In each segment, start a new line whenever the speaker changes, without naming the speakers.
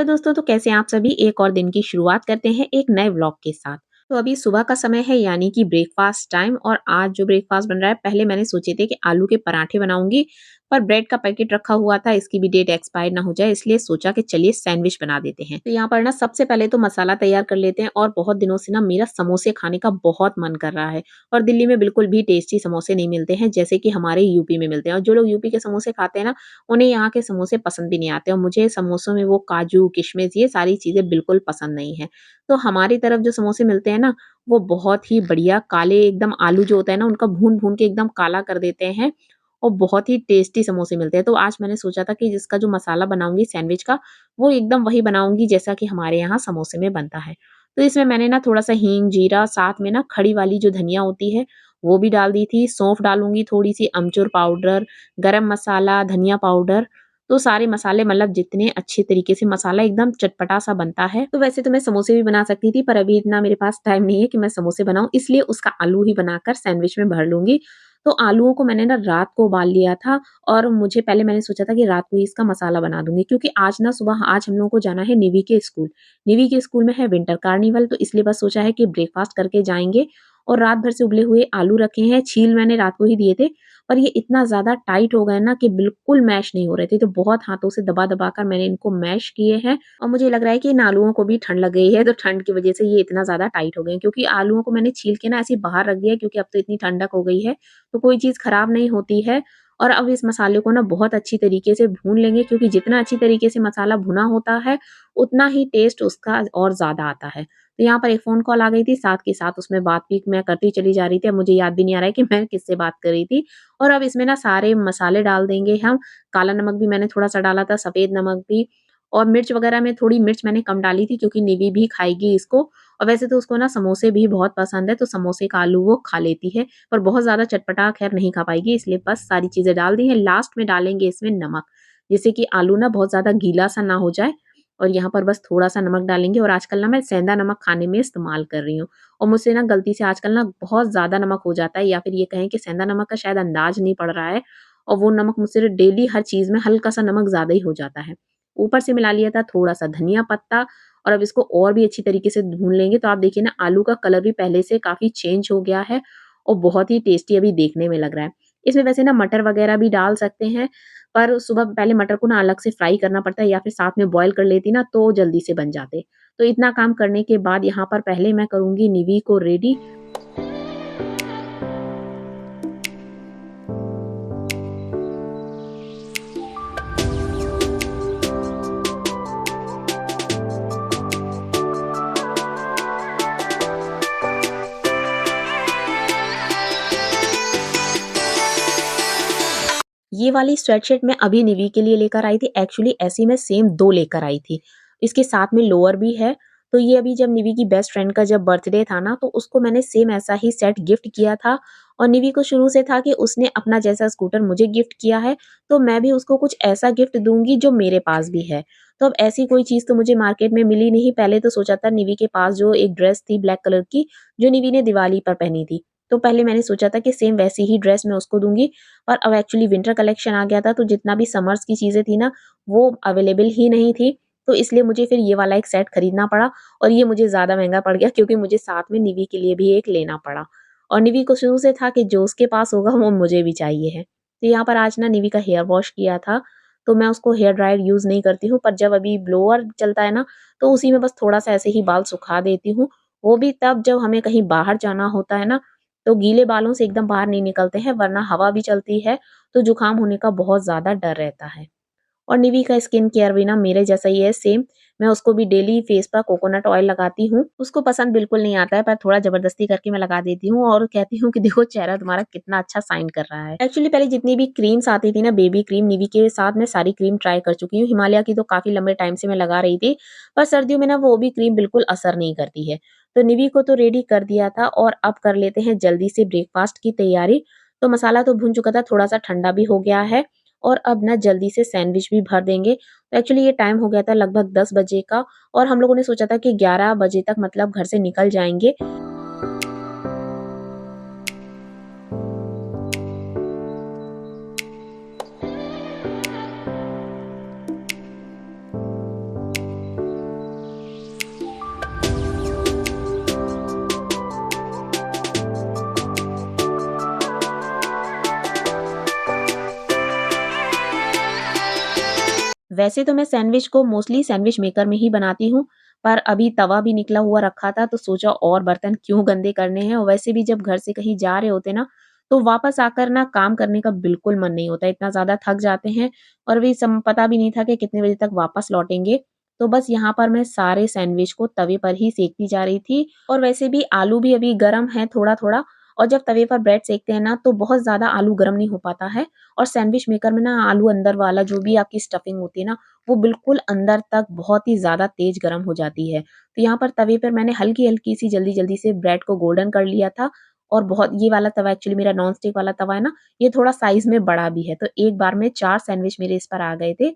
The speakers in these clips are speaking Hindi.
हेलो दोस्तों, तो कैसे हैं आप सभी? एक और दिन की शुरुआत करते हैं एक नए व्लॉग के साथ। तो अभी सुबह का समय है यानी कि ब्रेकफास्ट टाइम और आज जो ब्रेकफास्ट बन रहा है, पहले मैंने सोचे थे कि आलू के पराठे बनाऊंगी, पर ब्रेड का पैकेट रखा हुआ था, इसकी भी डेट एक्सपायर ना हो जाए, इसलिए सोचा कि चलिए सैंडविच बना देते हैं। तो यहाँ पर ना सबसे पहले तो मसाला तैयार कर लेते हैं और बहुत दिनों से ना मेरा समोसे खाने का बहुत मन कर रहा है और दिल्ली में बिल्कुल भी टेस्टी समोसे नहीं मिलते हैं जैसे कि हमारे यूपी में मिलते हैं। और जो लोग यूपी के समोसे खाते हैं ना, उन्हें यहाँ के समोसे पसंद भी नहीं आते और मुझे समोसों में वो काजू, किशमिश ये सारी चीज़ें बिल्कुल पसंद नहीं है। तो हमारी तरफ जो समोसे मिलते हैं ना, वो बहुत ही बढ़िया काले एकदम आलू जो होता है ना, उनका भून-भून के एकदम काला कर देते हैं और बहुत ही टेस्टी समोसे मिलते हैं। तो आज मैंने सोचा था कि जिसका जो मसाला बनाऊँगी सैंडविच का, वो एकदम वही बनाऊँगी जैसा कि हमारे यहाँ समोसे में बनता है। तो इसमें मैंने ना थोड़ा-सा हींग, जीरा, साथ में ना खड़ी वाली जो धनिया होती है, वो भी डाल दी थी। सौंफ डालूँगी, थोड़ी-सी अमचूर पाउडर, गरम मसाला, धनिया पाउडर, तो सारे मसाले मतलब जितने अच्छे तरीके से मसाला एकदम चटपटा-सा बनता है। तो वैसे तो मैं समोसे भी बना सकती थी, पर अभी इतना मेरे पास टाइम नहीं है कि मैं समोसे बनाऊँ, इसलिए उसका आलू ही बनाकर सैंडविच में भर लूँगी। तो आलूओं को मैंने ना रात को उबाल लिया था और मुझे पहले मैंने सोचा था कि रात को ही इसका मसाला बना दूँगी क्योंकि आज ना सुबह आज हम लोगों को जाना है निवी के स्कूल। निवी के स्कूल में है विंटर कार्निवल, तो इसलिए बस सोचा है कि ब्रेकफ़ास्ट करके जाएँगे और रात भर से उबले हुए आलू रखे हैं, छील मैंने रात को ही दिए थे, पर ये इतना ज़्यादा टाइट हो गए ना कि बिल्कुल मैश नहीं हो रहे थे, तो बहुत हाथों से दबा-दबा कर मैंने इनको मैश किए हैं और मुझे लग रहा है कि इन आलूओं को भी ठंड लग गई है, तो ठंड की वज़ह से ये इतना ज़्यादा टाइट हो गए हैं क्योंकि आलूओं को मैंने छील के ना ऐसे ही बाहर रख दिया है क्योंकि अब तो इतनी ठंडक हो गई है, तो कोई चीज़ खराब नहीं होती है। और अब इस मसाले को ना बहुत अच्छी तरीके से भून लेंगे क्योंकि जितना अच्छी तरीके से मसाला भुना होता है, उतना ही टेस्ट उसका और ज़्यादा आता है। तो यहाँ पर एक फ़ोन कॉल आ गई थी, साथ के साथ उसमें बात भी मैं करती चली जा रही थी, अब मुझे याद भी नहीं आ रहा है कि मैं किससे बात कर रही थी। और अब इसमें ना सारे मसाले डाल देंगे हम, काला नमक भी मैंने थोड़ा-सा डाला था, सफ़ेद नमक भी और मिर्च वग़ैरह में थोड़ी मिर्च मैंने कम डाली थी क्योंकि निवी भी खाएगी इसको और वैसे तो उसको ना समोसे भी बहुत पसंद है, तो समोसे का आलू वो खा लेती है, पर बहुत ज़्यादा चटपटा ख़ैर नहीं खा पाएगी इसलिए बस सारी चीज़ें डाल दी हैं। लास्ट में डालेंगे इसमें नमक, जिससे कि आलू ना बहुत ज़्यादा गीला-सा ना हो जाए और यहाँ पर बस थोड़ा-सा नमक डालेंगे और आजकल ना मैं सेंधा नमक खाने में इस्तेमाल कर रही हूँ और मुझसे ना गलती से आजकल ना बहुत ज़्यादा नमक हो जाता है या फिर ये कहें कि सेंधा नमक का शायद अंदाज़ नहीं पड़ रहा है और वो नमक मुझसे डेली हर चीज़ में हल्का-सा नमक ज़्यादा ही हो जाता है। ऊपर से मिला लिया था थोड़ा-सा धनिया पत्ता और अब इसको और भी अच्छी तरीके से भून लेंगे, तो आप देखिए ना आलू का कलर भी पहले से काफ़ी चेंज हो गया है और बहुत ही टेस्टी अभी देखने में लग रहा है। इसमें वैसे ना मटर वग़ैरह भी डाल सकते हैं, पर सुबह पहले मटर को ना अलग से फ्राई करना पड़ता है या फिर साथ में बॉयल कर लेती ना तो जल्दी से बन जाते। तो इतना काम करने के बाद यहाँ पर पहले मैं करूँगी निवी को रेडी। ये वाली स्वेडशर्ट मैं अभी निवी के लिए लेकर आई थी। एक्चुअली ऐसी मैं सेम 2 लेकर आई थी। इसके साथ में लोअर भी है। तो ये अभी जब निवी की बेस्ट फ्रेंड का जब बर्थडे था ना, तो उसको मैंने सेम ऐसा ही सेट गिफ्ट किया था और निवी को शुरू से था कि उसने अपना जैसा स्कूटर मुझे गिफ्ट किया है, तो मैं भी उसको कुछ ऐसा गिफ्ट दूँगी जो मेरे पास भी है। तो अब ऐसी कोई चीज़ तो मुझे मार्केट में मिली नहीं। पहले तो सोचा था निवी के पास जो एक ड्रेस थी ब्लैक कलर की, जो निवी ने दिवाली पर पहनी थी। तो पहले मैंने सोचा था कि सेम वैसी ही ड्रेस मैं उसको दूँगी और अब एक्चुअली विंटर कलेक्शन आ गया था, तो जितना भी समर्स की चीज़ें थी ना, वो अवेलेबल ही नहीं थी। तो इसलिए मुझे फिर ये वाला एक सेट खरीदना पड़ा और ये मुझे ज़्यादा महँगा पड़ गया क्योंकि मुझे साथ में निवी के लिए भी एक लेना पड़ा। और निवी को शुरू से था कि जो उसके पास होगा वो मुझे भी चाहिए है। तो यहाँ पर आज ना निवी का हेयर वॉश किया था, तो मैं उसको हेयर ड्रायर यूज़ नहीं करती हूँ, पर जब अभी ब्लोअर चलता है ना, तो उसी में बस थोड़ा-सा ऐसे ही बाल सुखा देती हूँ। वो भी तब जब हमें कहीं बाहर जाना होता है ना, तो गीले बालों से एकदम बाहर नहीं निकलते हैं, वरना हवा भी चलती है तो जुकाम होने का बहुत ज़्यादा डर रहता है। और निवी का स्किन केयर भी ना मेरे जैसा ही है सेम। मैं उसको भी डेली फेस पर कोकोनट ऑयल लगाती हूँ। उसको पसंद बिल्कुल नहीं आता है पर थोड़ा ज़बरदस्ती करके मैं लगा देती हूँ और कहती हूँ कि देखो चेहरा तुम्हारा कितना अच्छा शाइन कर रहा है। एक्चुअली पहले जितनी भी क्रीम्स आती थी ना बेबी क्रीम, निवी के साथ मैं सारी क्रीम ट्राई कर चुकी हूँ। हिमालय की तो काफ़ी लंबे टाइम से मैं लगा रही थी, पर सर्दियों में ना वो भी क्रीम बिल्कुल असर नहीं करती है। तो निवी को तो रेडी कर दिया था और अब कर लेते हैं जल्दी से ब्रेकफास्ट की तैयारी। तो मसाला तो भून चुका था, थोड़ा-सा ठंडा भी हो गया है और अब ना जल्दी से सैंडविच भी भर देंगे। तो एक्चुअली ये टाइम हो गया था लगभग 10 बजे का और हम लोगों ने सोचा था कि 11 बजे तक मतलब घर से निकल जाएँगे। वैसे तो मैं सैंडविच को मोस्टली सैंडविच मेकर में ही बनाती हूँ, पर अभी तवा भी निकला हुआ रखा था तो सोचा और बर्तन क्यों गंदे करने हैं, और वैसे भी जब घर से कहीं जा रहे होते ना, तो वापस आकर ना काम करने का बिल्कुल मन नहीं होता, इतना ज़्यादा थक जाते हैं और अभी पता भी नहीं था कि कितने बजे तक वापस लौटेंगे। तो बस यहाँ पर मैं सारे सैंडविच को तवे पर ही सेकती जा रही थी, और वैसे भी आलू भी अभी गरम है थोड़ा-थोड़ा, और जब तवे पर ब्रेड सेकते हैं ना तो बहुत ज़्यादा आलू गरम नहीं हो पाता है, और सैंडविच मेकर में ना आलू अंदर वाला जो भी आपकी स्टफिंग होती है ना, वो बिल्कुल अंदर तक बहुत ही ज़्यादा तेज़ गरम हो जाती है। तो यहाँ पर तवे पर मैंने हल्की-हल्की सी जल्दी-जल्दी से ब्रेड को गोल्डन कर लिया था, और बहुत ये वाला तवा एक्चुअली मेरा नॉन स्टिक वाला तवा है ना, ये थोड़ा साइज़ में बड़ा भी है, तो एक बार में 4 सैंडविच मेरे इस पर आ गए थे।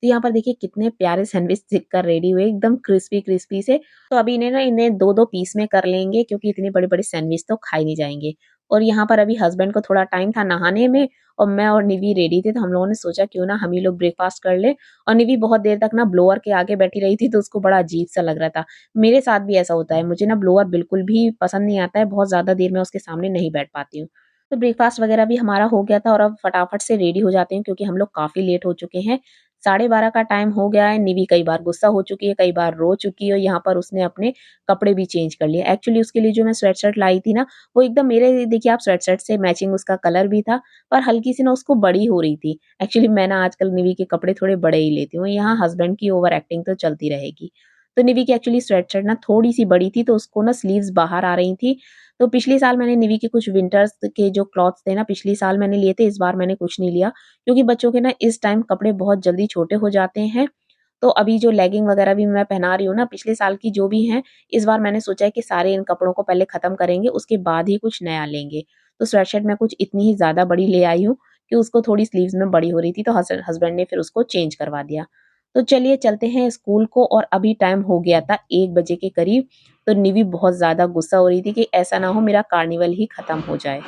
तो यहाँ पर देखिए कितने प्यारे सैंडविच सिक कर रेडी हुए, एकदम क्रिस्पी-क्रिस्पी से। तो अभी इन्हें 2-2 पीस में कर लेंगे क्योंकि इतने बड़े-बड़े सैंडविच तो खाए नहीं जाएँगे। और यहाँ पर अभी हस्बैंड को थोड़ा टाइम था नहाने में, और मैं और निवी रेडी थे, तो हम लोगों ने सोचा क्यों ना हम ही लोग ब्रेकफ़ास्ट कर लें, और निवी बहुत देर तक ना ब्लोअर के आगे बैठी रही थी तो उसको बड़ा अजीब-सा लग रहा था। मेरे साथ भी ऐसा होता है, मुझे ना ब्लोअर बिल्कुल भी पसंद नहीं आता है, बहुत ज़्यादा देर मैं उसके सामने नहीं बैठ पाती हूँ। तो ब्रेकफ़ास्ट वग़ैरह भी हमारा हो गया था और अब फटाफट से रेडी हो जाते हैं क्योंकि हम लोग काफ़ी लेट हो चुके हैं। 12:30 का टाइम हो गया है, निवी कई बार गुस्सा हो चुकी है, कई बार रो चुकी है, और यहाँ पर उसने अपने कपड़े भी चेंज कर लिए। एक्चुअली उसके लिए जो मैं स्वेटशर्ट लाई थी ना, वो एकदम मेरे देखिए आप स्वेटशर्ट से मैचिंग उसका कलर भी था, पर हल्की-सी ना उसको बड़ी हो रही थी। एक्चुअली मैं ना आजकल निवी के कपड़े थोड़े बड़े ही लेती हूँ, यहाँ हस्बैंड की ओवर एक्टिंग तो चलती रहेगी। तो निवी की एक्चुअली स्वेटशर्ट ना थोड़ी-सी बड़ी थी, तो उसको ना स्लीव्स बाहर आ रही थी। तो पिछले साल मैंने निवी के कुछ विंटर्स के जो क्लॉथ्स थे ना, पिछली साल मैंने लिए थे, इस बार मैंने कुछ नहीं लिया क्योंकि बच्चों के ना इस टाइम कपड़े बहुत जल्दी छोटे हो जाते हैं। तो अभी जो लेगिंग वगैरह भी मैं पहना रही हूँ ना, पिछले साल की जो भी हैं, इस बार मैंने सोचा है कि सारे इन कपड़ों को पहले खत्म करेंगे, उसके बाद ही कुछ नया लेंगे। तो स्वेटशर्ट मैं कुछ इतनी ही ज़्यादा बड़ी ले आई हूँ कि उसको थोड़ी स्लीव्स में बड़ी हो रही थी, तो हस्बैंड ने फिर उसको चेंज करवा दिया। तो चलिए चलते हैं स्कूल को, और अभी टाइम हो गया था 1 बजे के करीब, तो निवी बहुत ज़्यादा गुस्सा हो रही थी कि ऐसा ना हो मेरा कार्निवल ही खत्म हो जाए।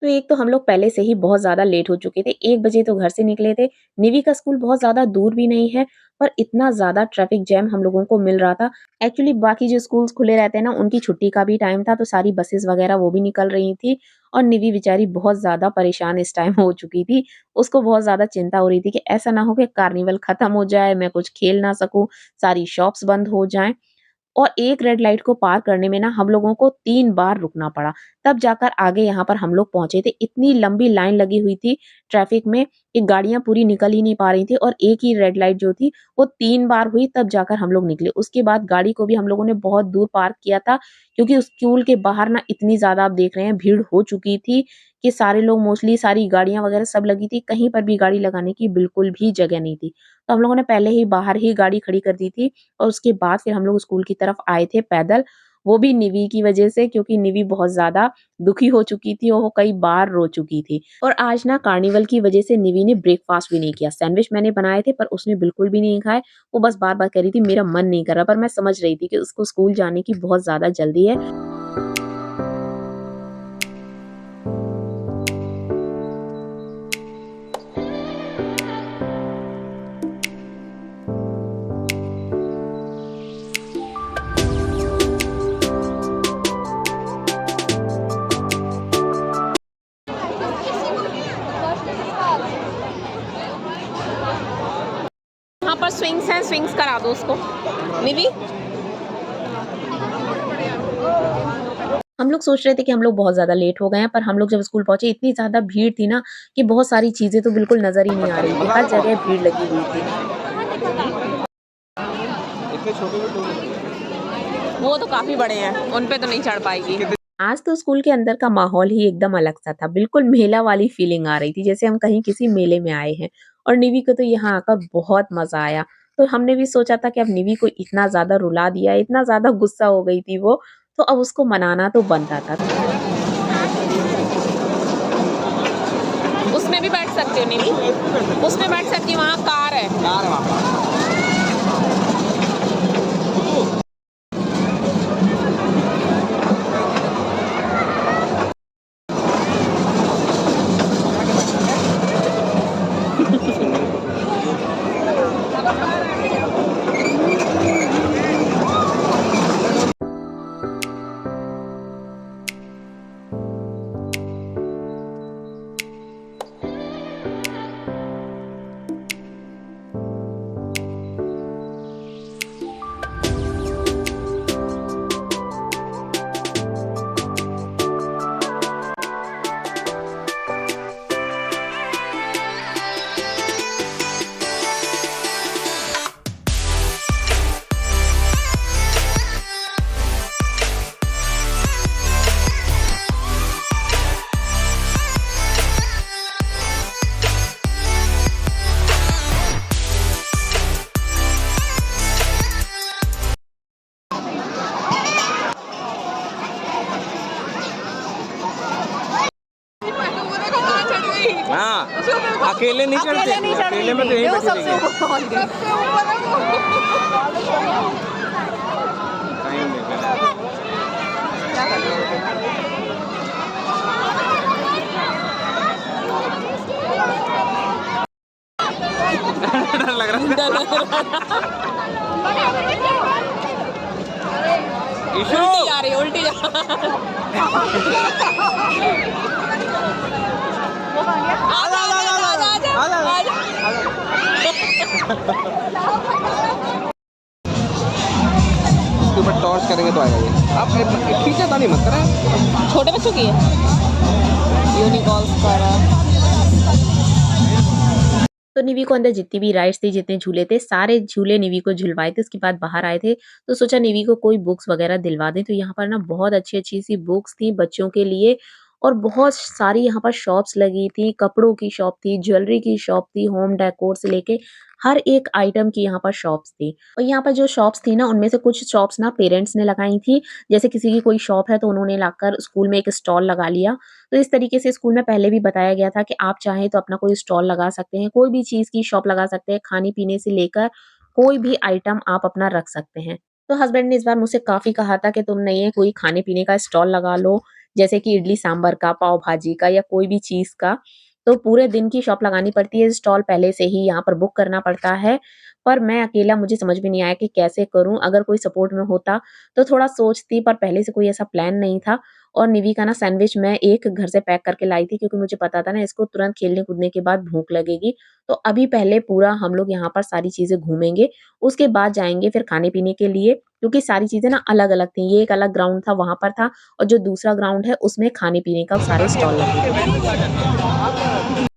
तो एक तो हम लोग पहले से ही बहुत ज़्यादा लेट हो चुके थे, 1 बजे तो घर से निकले थे। निवी का स्कूल बहुत ज़्यादा दूर भी नहीं है, पर इतना ज़्यादा ट्रैफिक जैम हम लोगों को मिल रहा था। एक्चुअली बाकी जो स्कूल्स खुले रहते हैं ना, उनकी छुट्टी का भी टाइम था, तो सारी बसेस वगैरह वो भी निकल रही थी, और निवी बेचारी बहुत ज़्यादा परेशान इस टाइम हो चुकी थी। उसको बहुत ज़्यादा चिंता हो रही थी कि ऐसा ना हो कि कार्निवल खत्म हो जाए, मैं कुछ खेल ना सकूँ, सारी शॉप्स बंद हो जाएँ। और एक रेड लाइट को पार करने में ना हम लोगों को 3 बार रुकना पड़ा। तब जाकर आगे यहाँ पर हम लोग पहुँचे थे। इतनी लंबी लाइन लगी हुई थी ट्रैफिक में कि गाड़ियाँ पूरी निकल ही नहीं पा रही थी, और एक ही रेड लाइट जो थी वो 3 बार हुई, तब जाकर हम लोग निकले। उसके बाद गाड़ी को भी हम लोगों ने बहुत दूर पार्क किया था क्योंकि उस स्कूल के बाहर ना इतनी ज़्यादा आप देख रहे हैं भीड़ हो चुकी थी कि सारे लोग मोस्टली सारी गाड़ियाँ वग़ैरह सब लगी थी। कहीं पर भी गाड़ी लगाने की बिल्कुल भी जगह नहीं थी। तो हम लोगों ने पहले ही बाहर ही गाड़ी खड़ी कर दी थी, और उसके बाद फिर हम लोग स्कूल की तरफ आए थे पैदल। वो भी निवी की वज़ह से, क्योंकि निवी बहुत ज़्यादा दुखी हो चुकी थी और वो कई बार रो चुकी थी। और आज ना कार्निवल की वज़ह से निवी ने ब्रेकफ़ास्ट भी नहीं किया। सैंडविच मैंने बनाए थे पर उसने बिल्कुल भी नहीं खाए। वो बस बार-बार कह रही थी मेरा मन नहीं कर रहा, पर मैं समझ रही थी कि उसको स्कूल जाने की बहुत ज़्यादा जल्दी है। यहाँ पर स्विंग्स हैं, स्विंग्स करा दो उसको। निवी, हम लोग सोच रहे थे कि हम लोग बहुत ज़्यादा लेट हो गए हैं, पर हम लोग जब स्कूल पहुँचे इतनी ज़्यादा भीड़ थी ना कि बहुत सारी चीज़ें तो बिल्कुल नज़र ही नहीं आ रही थी। हर जगह भीड़ लगी हुई थी। वो तो काफ़ी बड़े हैं, उन पे तो नहीं चढ़ पाएगी। आज तो स्कूल के अंदर का माहौल ही एकदम अलग-सा था। बिल्कुल मेला वाली फीलिंग आ रही थी, जैसे हम कहीं किसी मेले में आए हैं, और निवी को तो यहाँ आकर बहुत मज़ा आया। तो हमने भी सोचा था कि अब निवी को इतना ज़्यादा रुला दिया, इतना ज़्यादा गुस्सा हो गई थी वो, तो अब उसको मनाना तो बनता था। उसमें भी बैठ सकते हो निवी, उसमें बैठ सकती हो, वहाँ कार है।
अकेले नहीं चढ़ते,
अकेले नहीं चढ़
अकेले
रही
में तो
थी,
यहीं
वो
बैठी
सबसे
रहेंगे।
ऊपर पहुंच गई।
टाइम लेकर।
क्या कर रहे हो?
डर लग रहा है। ईशु
उल्टी जा रही है, उल्टी जा आजा आजा आजा आजा आजा।
इसके ऊपर टॉर्च करेंगे तो आएगा ये। आप खींचे तो नहीं मत करें।
छोटे बच्चों की है यूनिकॉर्न्स पर।
तो निवी को अंदर जितनी भी राइड्स थी, जितने झूले थे, सारे झूले निवी को झुलवाए थे। उसके बाद बाहर आए थे, तो सोचा निवी को कोई बुक्स वगैरह दिलवा दें। तो यहाँ पर ना बहुत अच्छी-अच्छी सी बुक्स थी बच्चों के लिए और बहुत सारी यहाँ पर शॉप्स लगी थी, कपड़ों की शॉप थी, ज्वेलरी की शॉप थी, होम डेकोर से लेके हर एक आइटम की यहाँ पर शॉप्स थी। और यहाँ पर जो शॉप्स थी ना, उनमें से कुछ शॉप्स ना पेरेंट्स ने लगाई थी। जैसे किसी की कोई शॉप है, तो उन्होंने लाकर स्कूल में एक स्टॉल लगा लिया। तो इस तरीके से स्कूल में पहले भी बताया गया था कि आप चाहें तो अपना कोई स्टॉल लगा सकते हैं, कोई भी चीज़ की शॉप लगा सकते हैं, खाने-पीने से लेकर कोई भी आइटम आप अपना रख सकते हैं। तो हस्बैंड ने इस बार मुझसे काफ़ी कहा था कि तुम नहीं है कोई खाने-पीने का स्टॉल लगा लो, जैसे कि इडली सांभर का, पाव भाजी का या कोई भी चीज़ का। तो पूरे दिन की शॉप लगानी पड़ती है, स्टॉल पहले से ही यहाँ पर बुक करना पड़ता है। पर मैं अकेला मुझे समझ में नहीं आया कि कैसे करूँ? अगर कोई सपोर्ट में होता तो थोड़ा सोचती, पर पहले से कोई ऐसा प्लान नहीं था। और निवी का ना सैंडविच मैं एक घर से पैक करके लाई थी क्योंकि मुझे पता था ना इसको तुरंत खेलने-कूदने के बाद भूख लगेगी। तो अभी पहले पूरा हम लोग यहाँ पर सारी चीज़ें घूमेंगे, उसके बाद जाएँगे फिर खाने-पीने के लिए क्योंकि सारी चीज़ें ना अलग-अलग थी। ये एक अलग ग्राउंड था, वहाँ पर था और जो दूसरा ग्राउंड है उसमें खाने-पीने का सारे स्टॉल लगे थे।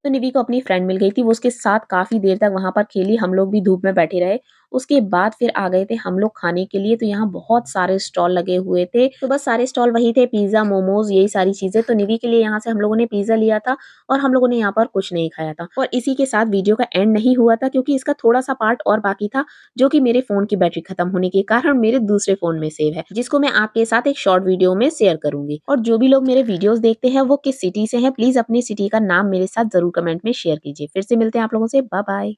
तो निवी को अपनी फ्रेंड मिल गई थी, वो उसके साथ काफ़ी देर तक वहाँ पर खेली, हम लोग भी धूप में बैठे रहे। उसके बाद फिर आ गए थे हम लोग खाने के लिए, तो यहाँ बहुत सारे स्टॉल लगे हुए थे। तो बस सारे स्टॉल वही थे, पिज़्ज़ा, मोमोज़ यही सारी चीज़ें। तो निवी के लिए यहाँ से हम लोगों ने पिज़्ज़ा लिया था और हम लोगों ने यहाँ पर कुछ नहीं खाया था। और इसी के साथ वीडियो का एंड नहीं हुआ था क्योंकि इसका थोड़ा-सा पार्ट और बाकी था, जो कि मेरे फ़ोन की बैटरी खत्म होने के कारण मेरे दूसरे फ़ोन में सेव है, जिसको मैं आपके साथ एक शॉर्ट वीडियो में शेयर करूँगी। और जो भी लोग मेरे वीडियोज़ देखते हैं, वो किस सिटी से हैं, प्लीज़ अपनी सिटी का नाम मेरे साथ ज़रूर कमेंट में शेयर कीजिए। फिर से मिलते हैं आप लोगों से, बाय बाय।